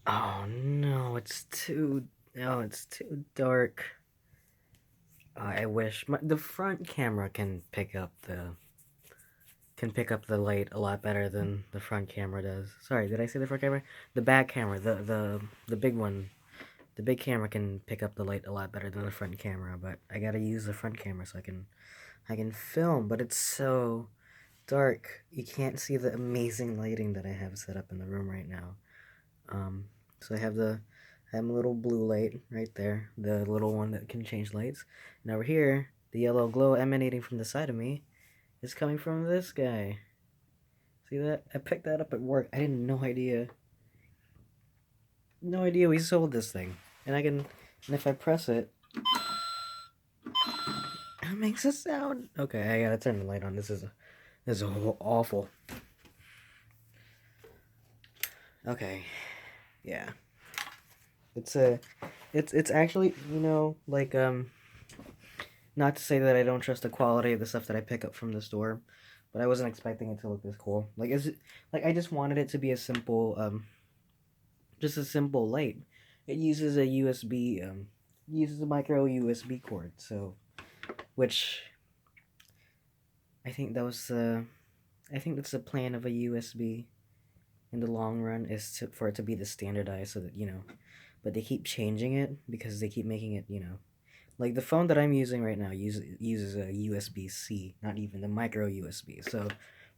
Oh no, it's too dark. I wish the front camera can pick up the light a lot better than the front camera does. Sorry, did I say the front camera? The back camera, the big one. The big camera can pick up the light a lot better than the front camera, but I gotta use the front camera so I can film, but it's so dark. You can't see the amazing lighting that I have set up in the room right now. Um, so I have a little blue light right there, the little one that can change lights. And over here, the yellow glow emanating from the side of me is coming from this guy. See that? I picked that up at work. I had no idea we sold this thing. And if I press it, it makes a sound. Okay, I gotta turn the light on. This is awful. Okay, yeah. It's a, it's actually not to say that I don't trust the quality of the stuff that I pick up from the store, but I wasn't expecting it to look this cool. Like I just wanted it to be a simple just a simple light. It uses a uses a micro USB cord, so which I think that was I think that's the plan of a USB in the long run is for it to be the standardized so that but they keep changing it because they keep making it like the phone that I'm using right now uses a USB C, not even the micro USB. So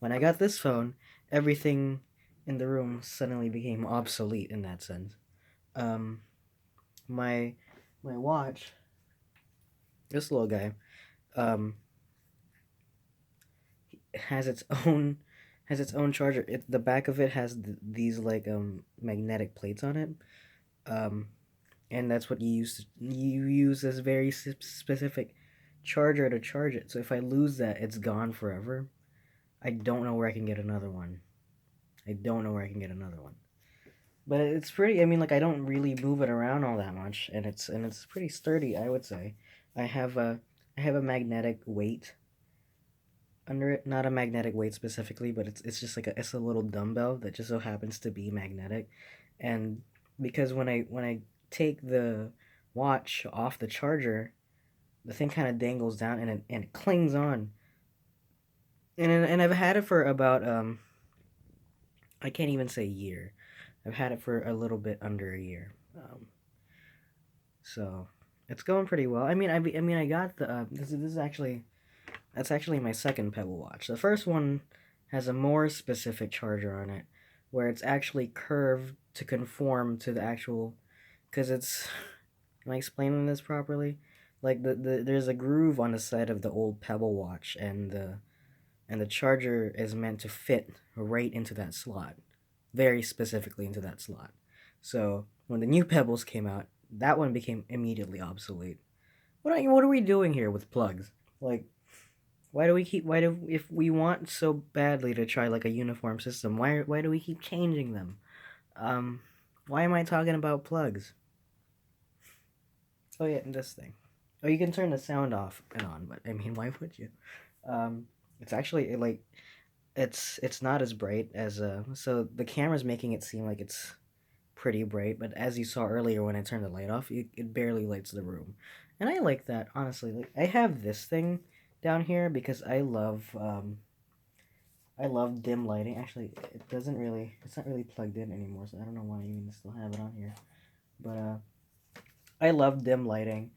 when I got this phone, everything in the room suddenly became obsolete in that sense. Um, my my watch, this little guy, um, has its own has its own charger. The back of it has these like magnetic plates on it. Um, and that's what you use this very specific charger to charge it. So if I lose that, it's gone forever. I don't know where I can get another one. I don't know where I can get another one. But it's pretty. I mean, like I don't really move it around all that much, and it's pretty sturdy. I would say. I have a I have a magnetic weight under it. Not a magnetic weight specifically, but it's just like it's a little dumbbell that just so happens to be magnetic, and because when I take the watch off the charger, the thing kind of dangles down and it clings on. And I've had it for about I can't even say year. I've had it for a little bit under a year. So it's going pretty well. I mean I got the this is actually that's actually my second Pebble watch. The first one has a more specific charger on it where it's actually curved to conform to the actual because it's am I explaining this properly? Like there's a groove on the side of the old Pebble watch and the charger is meant to fit right into that slot, very specifically into that slot. So when the new Pebbles came out, that one became immediately obsolete. What are we doing here with plugs? Like, why do if we want so badly to try like a uniform system, why do we keep changing them? Um, why am I talking about plugs? Oh yeah, and this thing. Oh, you can turn the sound off and on, but I mean, why would you? Um, it's actually like it's not as bright as so the camera's making it seem like it's pretty bright, but as you saw earlier when I turned the light off, it barely lights the room. And I like that, honestly. Like I have this thing down here because I love dim lighting. Actually, it's not really plugged in anymore, so I don't know why I even still have it on here. But I love dim lighting,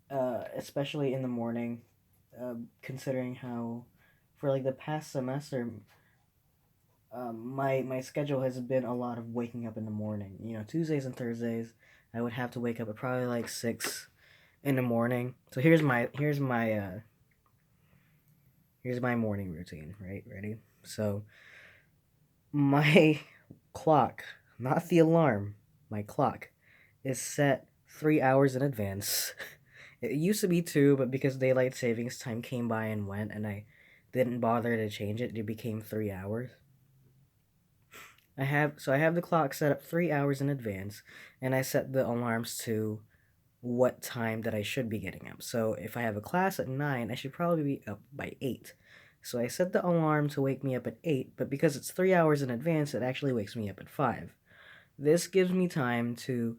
especially in the morning, considering how for like the past semester my schedule has been a lot of waking up in the morning. You know, Tuesdays and Thursdays, I would have to wake up at probably like 6 in the morning. So here's my morning routine. Right, ready? So my clock, not the alarm, my clock is set 3 hours in advance. It used to be two, but because daylight savings time came by and went, and I didn't bother to change it, it became 3 hours. I have the clock set up 3 hours in advance, and I set the alarms to what time that I should be getting up. So if I have a class at 9, I should probably be up by 8. So I set the alarm to wake me up at 8, but because it's 3 hours in advance, it actually wakes me up at 5. This gives me time to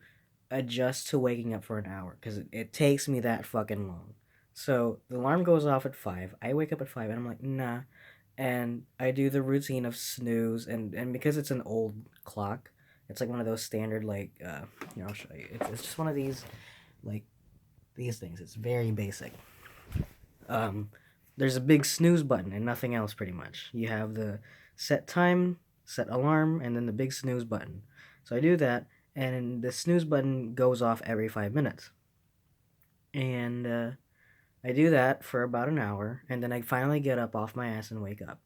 adjust to waking up for an hour because it takes me that fucking long. So the alarm goes off at 5. I wake up at 5 and I'm like, nah. And I do the routine of snooze, and because it's an old clock, it's like one of those standard like I'll show you. It's just one of these like these things. It's very basic. Um, there's a big snooze button and nothing else pretty much. You have the set time, set alarm, and then the big snooze button. So I do that, and the snooze button goes off every 5 minutes. And I do that for about an hour, and then I finally get up off my ass and wake up.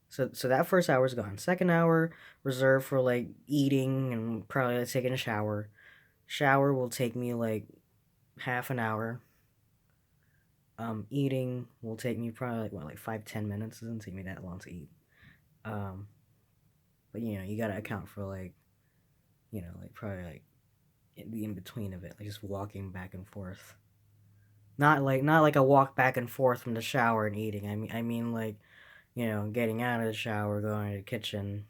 So that first hour's gone. Second hour reserved for like eating and probably like, taking a shower. Shower will take me like half an hour. Eating will take me probably like 5-10 minutes. It doesn't take me that long to eat. Um, but you gotta account for like like probably like the in between of it, like just walking back and forth. Not like a walk back and forth from the shower and eating. I mean like getting out of the shower, going to the kitchen,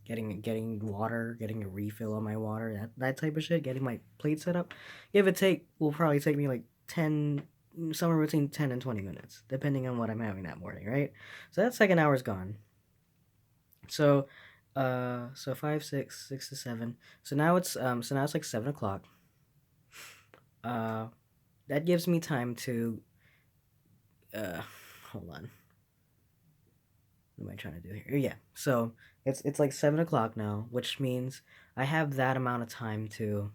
getting water, getting a refill on my water, that type of shit. Getting my plate set up. Give it take will probably take me like 10, somewhere between 10 and 20 minutes, depending on what I'm having that morning, right? So that second hour's gone. So, so 5, 6, 6 to 7. So now it's like 7 o'clock. Uh, that gives me time to uh, hold on. What am I trying to do here? Yeah. So it's like 7 o'clock now, which means I have that amount of time to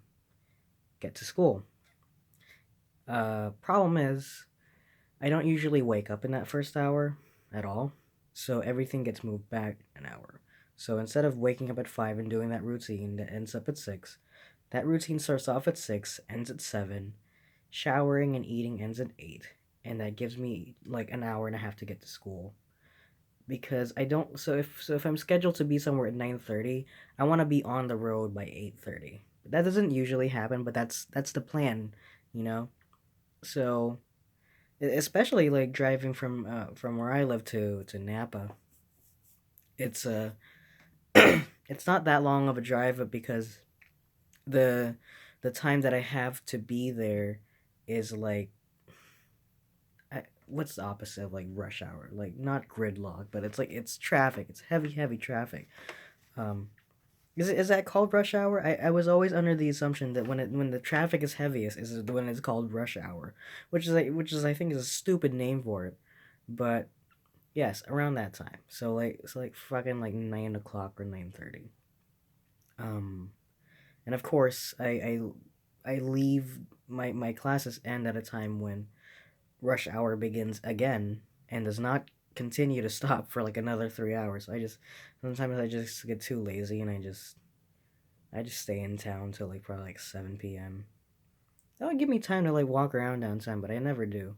get to school. Problem is, I don't usually wake up in that first hour at all, so everything gets moved back an hour. So instead of waking up at 5 and doing that routine that ends up at 6, that routine starts off at 6, ends at 7, showering and eating ends at 8, and that gives me like an hour and a half to get to school. Because I don't so if I'm scheduled to be somewhere at 9:30, I want to be on the road by 8:30. That doesn't usually happen, but that's the plan, you know. So especially like driving from where I live to Napa, it's it's not that long of a drive, but because the the time that I have to be there is like what's the opposite of like rush hour? Like not gridlock, but it's like it's traffic. It's heavy traffic. Um, is that called rush hour? I was always under the assumption that when the traffic is heaviest is when it's called rush hour, which is I think is a stupid name for it, but yes, around that time. So like fucking like 9 o'clock or 9:30. Um, and of course I leave my classes end at a time when rush hour begins again and does not continue to stop for like another 3 hours. Sometimes I just get too lazy and I just stay in town till like probably like 7 p.m. That would give me time to like walk around downtown, but I never do.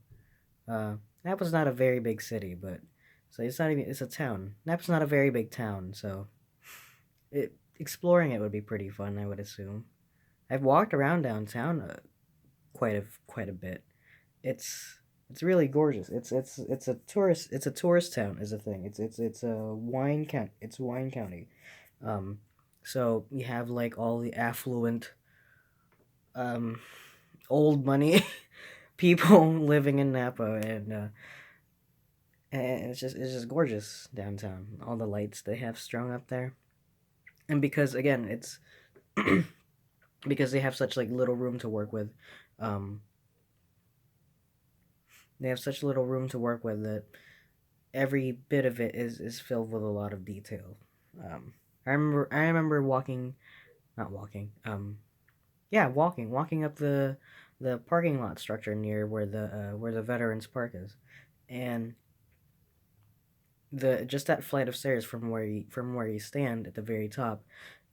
Napa's not a very big city, but so it's a town. Napa's not a very big town, so it exploring it would be pretty fun, I would assume. I've walked around downtown quite a bit. It's really gorgeous. It's a tourist town is a thing. It's a wine count. It's wine county. Um, so you have like all the affluent, um, old money people living in Napa, and it's just gorgeous downtown. All the lights they have strung up there, and because again it's because they have such like little room to work with, um, they have such little room to work with that every bit of it is filled with a lot of detail. I remember walking, not walking, yeah, walking up the parking lot structure near where the Veterans Park is, and the just that flight of stairs from where you stand at the very top,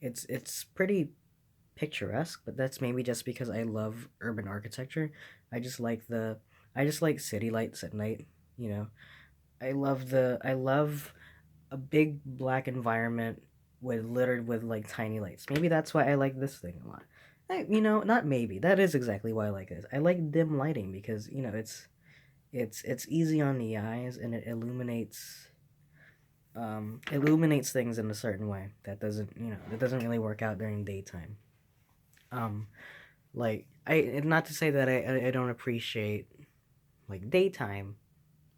it's pretty picturesque, but that's maybe just because I love urban architecture. I just like the I just like city lights at night, you know. I love a big black environment with littered with like tiny lights. Maybe that's why I like this thing a lot. Not maybe. That is exactly why I like this. I like dim lighting because it's easy on the eyes and it illuminates illuminates things in a certain way that doesn't really work out during daytime. Um, like I not to say that I don't appreciate like daytime.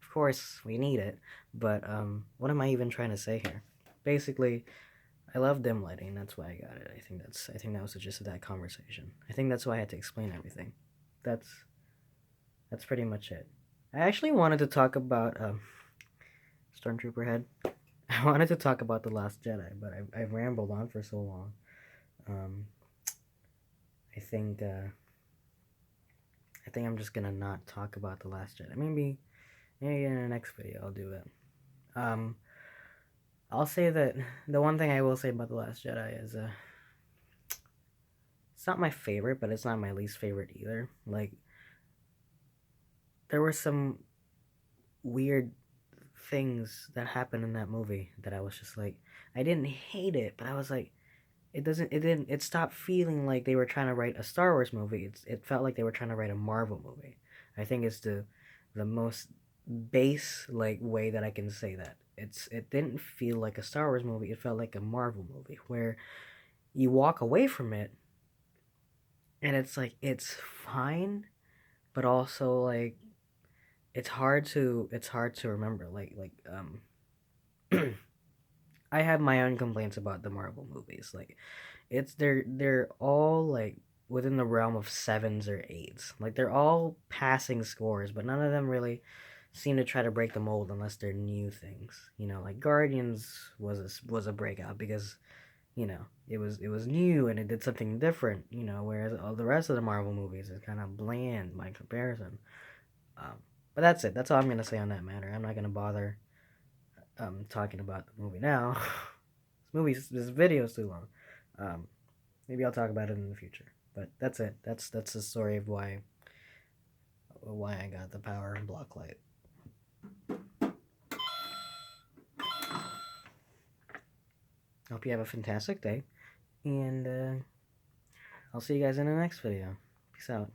Of course, we need it, but what am I even trying to say here? Basically, I love dim lighting. That's why I got it. I think that was the gist of that conversation. I think that's why I had to explain everything. That's that's pretty much it. I actually wanted to talk about Stormtrooper Head. I wanted to talk about The Last Jedi, but I've rambled on for so long. Um, I think I think I'm just gonna not talk about The Last Jedi. Maybe in the next video I'll do it. Um, I'll say that the one thing I will say about The Last Jedi is it's not my favorite, but it's not my least favorite either. Like there were some weird things that happened in that movie that I was just like I didn't hate it, but I was like it stopped feeling like they were trying to write a Star Wars movie. It felt like they were trying to write a Marvel movie. I think it's the most base like way that I can say that. It didn't feel like a Star Wars movie. It felt like a Marvel movie where you walk away from it and it's like it's fine, but also like it's hard to remember I have my own complaints about the Marvel movies. Like they're all like within the realm of sevens or eights. Like they're all passing scores, but none of them really seem to try to break the mold unless they're new things. You know, like Guardians was a breakout because it was new and it did something different. You know, whereas all the rest of the Marvel movies is kind of bland by comparison. Um, but that's it. That's all I'm gonna say on that matter. I'm not gonna bother talking about the movie now. This video is too long. Um, maybe I'll talk about it in the future. But that's it. That's the story of why I got the power block light. Hope you have a fantastic day, and I'll see you guys in the next video. Peace out.